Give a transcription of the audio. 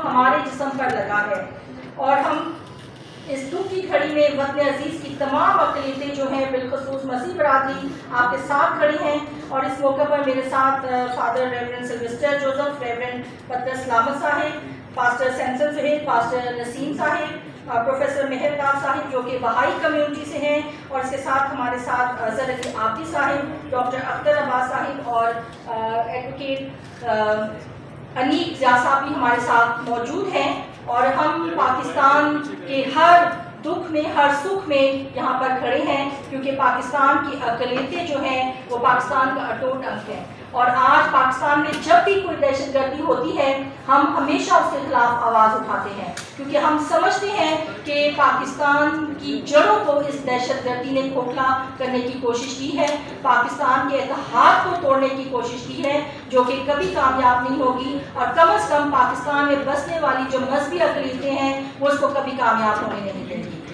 हमारे जिस्म पर लगा है। और हम इस दुख की घड़ी में वतन अजीज़ की तमाम अक़लियतें जो हैं बिलखुसूस मसीह बरादरी आपके साथ खड़ी हैं। और इस मौके पर मेरे साथ father reverend Sylvester Joseph, reverend Patras Lamat sahib, pastor Samson sahib, pastor Naseem sahib, professor Mehargam sahib जो कि बहाई कम्युनिटी से हैं, और इसके साथ हमारे साथ अज़हर अली आबदी साहिब, डॉक्टर अख्तर अब्बास साहिब और एडवोकेट अनीक ज़िया साहब भी हमारे साथ मौजूद हैं। और हम पाकिस्तान के हर दुख में, हर सुख में यहाँ पर खड़े हैं, क्योंकि पाकिस्तान की अक़लियतें जो हैं वो पाकिस्तान का अटूट अंग है। और आज पाकिस्तान में जब भी कोई दहशतगर्दी होती है, हम हमेशा उसके खिलाफ आवाज़ उठाते हैं, क्योंकि हम समझते हैं कि पाकिस्तान की जड़ों को इस दहशतगर्दी ने खोखला करने की कोशिश की है, पाकिस्तान के इत्तेहाद को तोड़ने की कोशिश की है, जो कि कभी कामयाब नहीं होगी। और कम अज़ कम पाकिस्तान में बसने वाली जो मजहबी अक़लियतें हैं वो इसको कभी कामयाब होने नहीं देंगी।